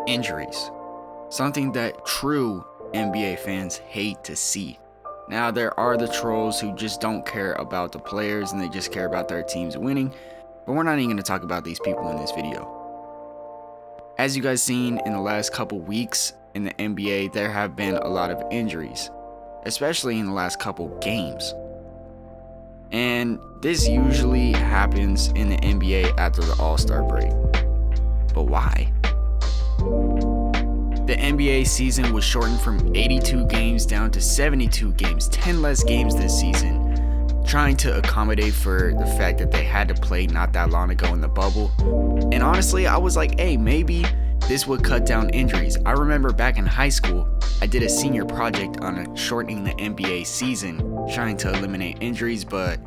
Injuries. Something that true NBA fans hate to see. Now, there are the trolls who just don't care about the players and they just care about their teams winning, but we're not even going to talk about these people in this video. As you guys seen in the last couple weeks in the NBA, there have been a lot of injuries, especially in the last couple games. And this usually happens in the NBA after the All-Star break. But why? The NBA season was shortened from 82 games down to 72 games, 10 less games this season, trying to accommodate for the fact that they had to play not that long ago in the bubble. And honestly, I was like, hey, maybe this would cut down injuries. I remember back in high school, I did a senior project on shortening the NBA season, trying to eliminate injuries, but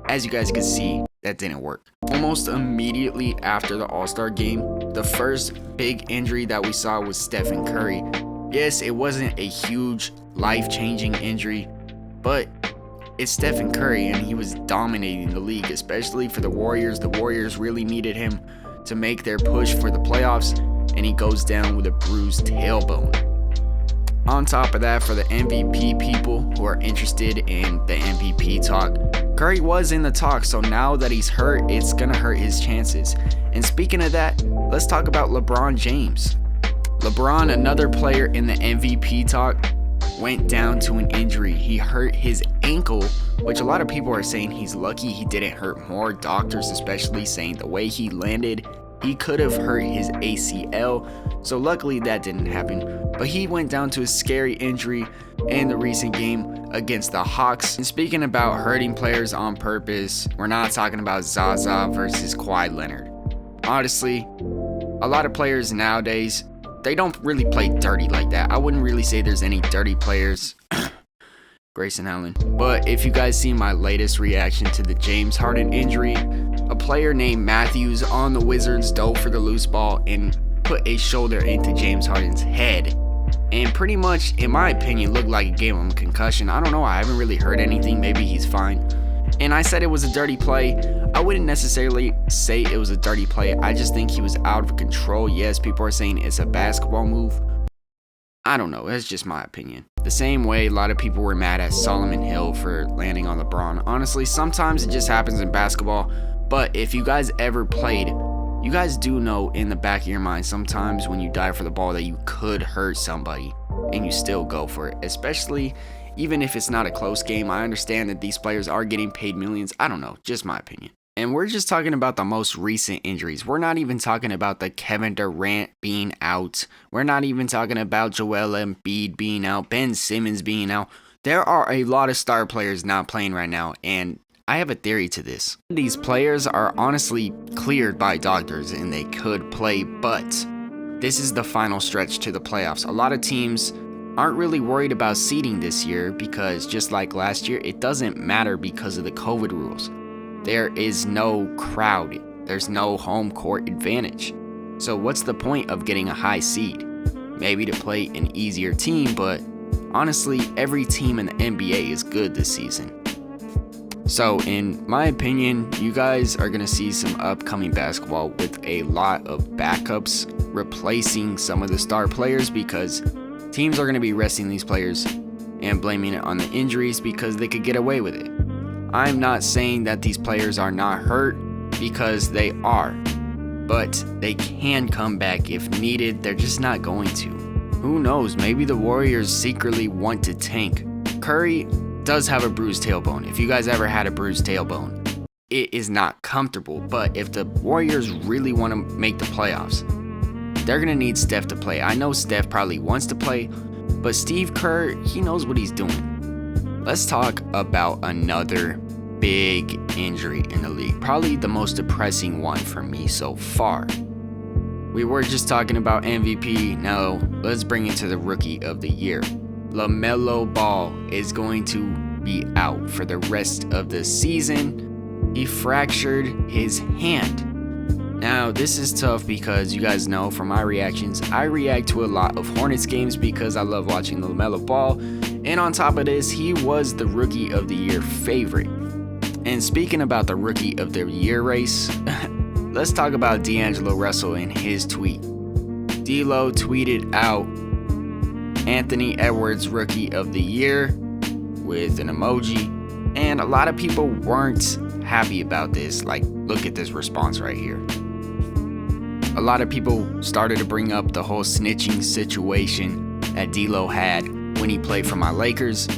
as you guys can see, that didn't work. Almost immediately after the All-Star game, the first big injury that we saw was Stephen Curry. Yes, it wasn't a huge life-changing injury, but it's Stephen Curry and he was dominating the league, especially for the Warriors. The Warriors really needed him to make their push for the playoffs, and he goes down with a bruised tailbone. On top of that, for the MVP people who are interested in the MVP talk, Curry was in the talk, so now that he's hurt, it's gonna hurt his chances. And speaking of that, let's talk about LeBron James. LeBron, another player in the MVP talk, went down to an injury. He hurt his ankle, which a lot of people are saying he's lucky he didn't hurt more. Doctors especially saying the way he landed, he could have hurt his ACL, so luckily that didn't happen. But he went down to a scary injury in the recent game against the Hawks. And speaking about hurting players on purpose, we're not talking about Zaza versus Kawhi Leonard. Honestly, a lot of players nowadays, they don't really play dirty like that. I wouldn't really say there's any dirty players. Grayson Allen. But if you guys see my latest reaction to the James Harden injury, a player named Matthews on the Wizards dove for the loose ball and put a shoulder into James Harden's head. And pretty much, in my opinion, looked like it gave him a concussion. I don't know, I haven't really heard anything, maybe he's fine. And I said it was a dirty play. I wouldn't necessarily say it was a dirty play, I just think he was out of control. Yes, people are saying it's a basketball move. I don't know, that's just my opinion. The same way a lot of people were mad at Solomon Hill for landing on LeBron. Honestly, sometimes it just happens in basketball, but if you guys ever played, you guys do know in the back of your mind sometimes when you dive for the ball that you could hurt somebody and you still go for it, especially even if it's not a close game. I understand that these players are getting paid millions. I don't know, just my opinion. And we're just talking about the most recent injuries. We're not even talking about the Kevin Durant being out. We're not even talking about Joel Embiid being out, Ben Simmons being out. There are a lot of star players not playing right now, and I have a theory to this. These players are honestly cleared by doctors and they could play, but this is the final stretch to the playoffs. A lot of teams aren't really worried about seeding this year because just like last year, it doesn't matter because of the COVID rules. There is no crowd. There's no home court advantage. So what's the point of getting a high seed? Maybe to play an easier team, but honestly, every team in the NBA is good this season. So in my opinion, you guys are going to see some upcoming basketball with a lot of backups replacing some of the star players because teams are going to be resting these players and blaming it on the injuries because they could get away with it. I'm not saying that these players are not hurt because they are, but they can come back if needed. They're just not going to. Who knows? Maybe the Warriors secretly want to tank. Curry does have a bruised tailbone. If you guys ever had a bruised tailbone, it is not comfortable. But if the Warriors really want to make the playoffs, they're going to need Steph to play. I know Steph probably wants to play, but Steve Kerr, he knows what he's doing. Let's talk about another big injury in the league. Probably the most depressing one for me so far. We were just talking about MVP. Now let's bring it to the Rookie of the Year. LaMelo Ball is going to be out for the rest of the season. He fractured his hand. Now, this is tough because you guys know from my reactions, I react to a lot of Hornets games because I love watching LaMelo Ball. And on top of this, he was the Rookie of the Year favorite. And speaking about the Rookie of the Year race, let's talk about D'Angelo Russell and his tweet. D'Lo tweeted out Anthony Edwards Rookie of the Year with an emoji, and a lot of people weren't happy about this. Like, look at this response right here. A lot of people started to bring up the whole snitching situation that D'Lo had when he played for my Lakers,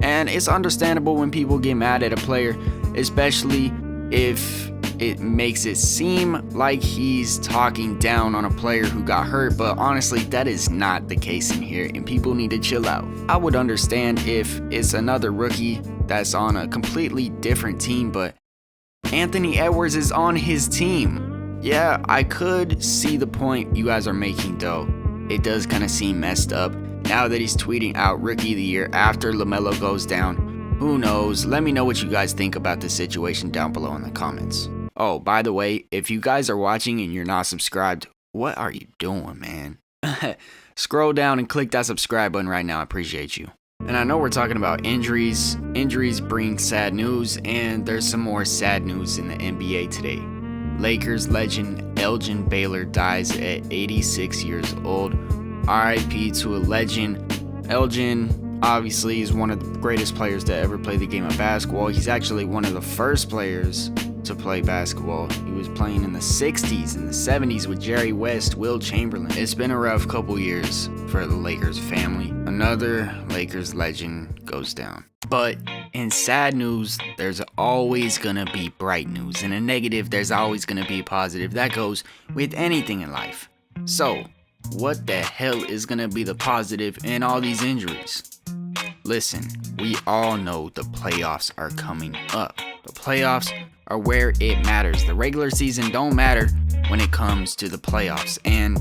and it's understandable when people get mad at a player, especially if it makes it seem like he's talking down on a player who got hurt, but honestly, that is not the case in here, and people need to chill out. I would understand if it's another rookie that's on a completely different team, but Anthony Edwards is on his team. Yeah, I could see the point you guys are making, though. It does kind of seem messed up now that he's tweeting out Rookie of the Year after LaMelo goes down. Who knows? Let me know what you guys think about this situation down below in the comments. Oh, by the way, if you guys are watching and you're not subscribed, what are you doing, man? Scroll down and click that subscribe button right now. I appreciate you. And I know we're talking about injuries. Injuries bring sad news, and there's some more sad news in the NBA today. Lakers legend Elgin Baylor dies at 86 years old. RIP to a legend. Elgin obviously is one of the greatest players to ever play the game of basketball. He's actually one of the first players to play basketball. He was playing in the 60s and the 70s with Jerry West, Will Chamberlain. It's been a rough couple years for the Lakers family. Another Lakers legend goes down. But in sad news, there's always gonna be bright news. In a negative, there's always gonna be a positive. That goes with anything in life. So, what the hell is gonna be the positive in all these injuries? Listen, we all know the playoffs are coming up. The playoffs are where it matters. The regular season don't matter when it comes to the playoffs. And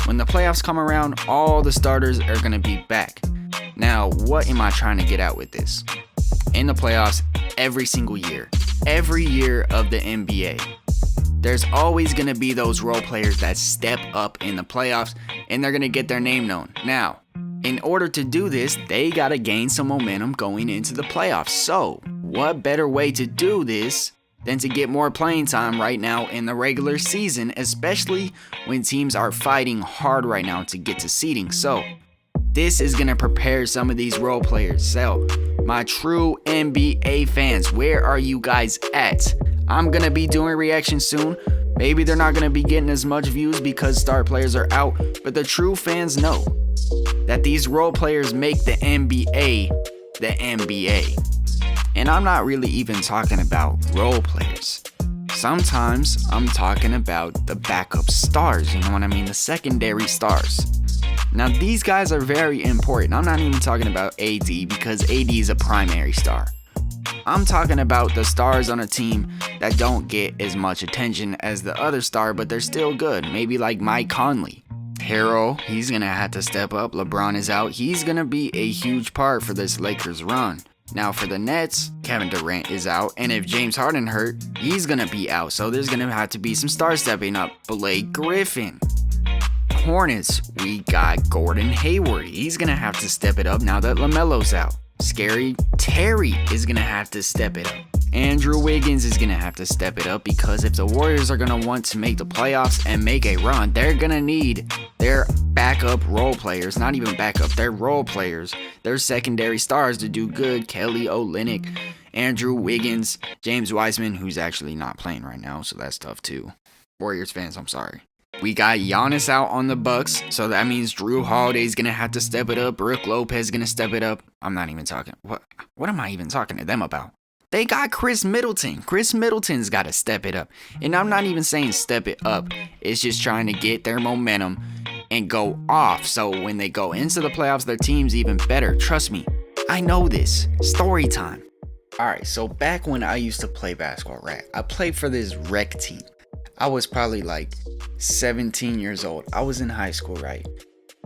when the playoffs come around, all the starters are gonna be back. Now, what am I trying to get at with this? In the playoffs, every single year, every year of the NBA, there's always going to be those role players that step up in the playoffs, and they're going to get their name known. Now, in order to do this, they got to gain some momentum going into the playoffs. So, what better way to do this than to get more playing time right now in the regular season, especially when teams are fighting hard right now to get to seeding. So, this is going to prepare some of these role players. So, my true NBA fans, where are you guys at? I'm going to be doing reactions soon. Maybe they're not going to be getting as much views because star players are out, but the true fans know that these role players make the NBA the NBA. And I'm not really even talking about role players. Sometimes I'm talking about the backup stars, you know what I mean? The secondary stars. Now, these guys are very important. I'm not even talking about AD because AD is a primary star. I'm talking about the stars on a team that don't get as much attention as the other star, but they're still good. Maybe like Mike Conley. Harrell, he's going to have to step up. LeBron is out. He's going to be a huge part for this Lakers run. Now, for the Nets, Kevin Durant is out, and if James Harden hurt, he's going to be out. So there's going to have to be some stars stepping up. Blake Griffin. Hornets, we got Gordon Hayward. He's going to have to step it up now that LaMelo's out. Scary Terry is going to have to step it up. Andrew Wiggins is going to have to step it up because if the Warriors are going to want to make the playoffs and make a run, they're going to need their backup role players, not even backup, their role players, their secondary stars to do good. Kelly Olynyk, Andrew Wiggins, James Wiseman, who's actually not playing right now, so that's tough too. Warriors fans, I'm sorry. We got Giannis out on the Bucks, so that means Drew Holiday's gonna have to step it up. Brook Lopez is gonna step it up. I'm not even talking. What am I even talking to them about? They got Chris Middleton. Chris Middleton's got to step it up. And I'm not even saying step it up. It's just trying to get their momentum and go off. So when they go into the playoffs, their team's even better. Trust me, I know this. Story time. Alright, so back when I used to play basketball, right? I played for this rec team. I was probably like 17 years old. I was in high school, right?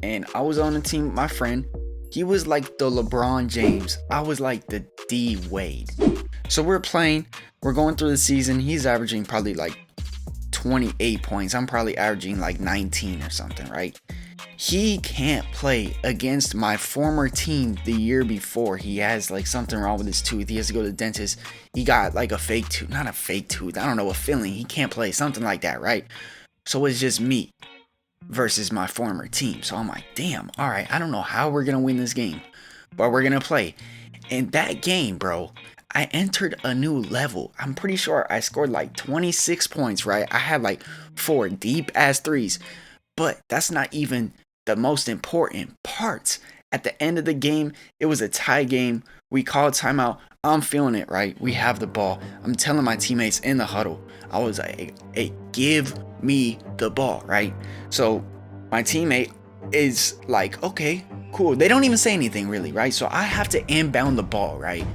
And I was on a team with my friend. He was like the LeBron James. I was like the D Wade. So we're playing. We're going through the season. He's averaging probably like 28 points. I'm probably averaging like 19 or something, right? He can't play against my former team the year before. He has like something wrong with his tooth. He has to go to the dentist. He got like a fake tooth. Not a fake tooth. I don't know, a filling. He can't play. Something like that, right? So it's just me. versus my former team. So I'm like, damn, all right, I don't know how we're going to win this game, but we're going to play. And that game, bro, I entered a new level. I'm pretty sure I scored like 26 points, right? I had like 4 deep ass threes, but that's not even the most important parts. At the end of the game, it was a tie game. We called timeout. I'm feeling it, right? We have the ball. I'm telling my teammates in the huddle, I was like, hey, give me the ball, right? So my teammate is like, okay, cool. They don't even say anything really, right? So I have to inbound the ball, right?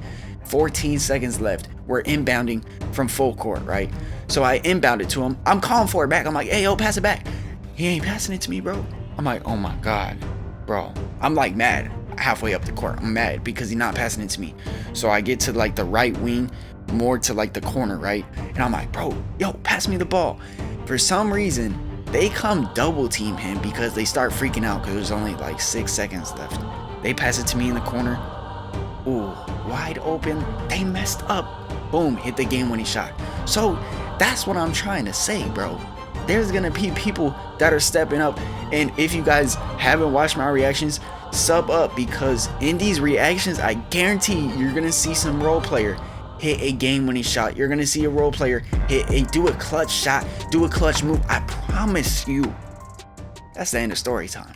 14 seconds left. We're inbounding from full court, right? So I inbound it to him. I'm calling for it back. I'm like, hey, yo, pass it back. He ain't passing it to me, bro. I'm like, oh my God, bro. I'm like mad halfway up the court. I'm mad because he's not passing it to me. So I get to like the right wing, more to like the corner, right? And I'm like, bro, yo, pass me the ball. For some reason, they come double team him because they start freaking out because there's only like 6 seconds left. They pass it to me in the corner. Ooh, wide open. They messed up. Boom, hit the game winning shot. So that's what I'm trying to say, bro. There's gonna be people that are stepping up, and if you guys haven't watched my reactions, sub up, because in these reactions I guarantee you're gonna see some role player hit a game winning shot. You're gonna see a role player do a clutch shot, do a clutch move. I promise you. That's the end of story time.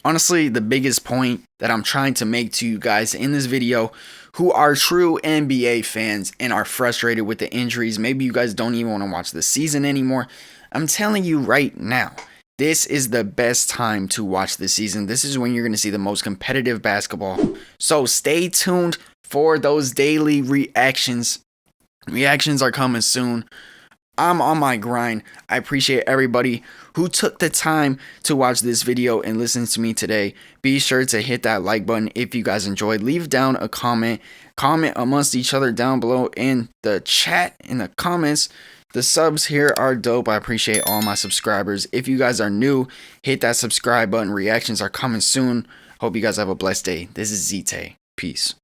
Honestly, the biggest point that I'm trying to make to you guys in this video who are true NBA fans and are frustrated with the injuries, maybe you guys don't even want to watch the season anymore, I'm telling you right now, this is the best time to watch the season. This is when you're going to see the most competitive basketball. So stay tuned for those daily reactions. Reactions are coming soon. I'm on my grind. I appreciate everybody who took the time to watch this video and listen to me today. Be sure to hit that like button if you guys enjoyed. Leave down a comment. Comment amongst each other down below in the chat, in the comments. The subs here are dope. I appreciate all my subscribers. If you guys are new, hit that subscribe button. Reactions are coming soon. Hope you guys have a blessed day. This is ZTAY. Peace.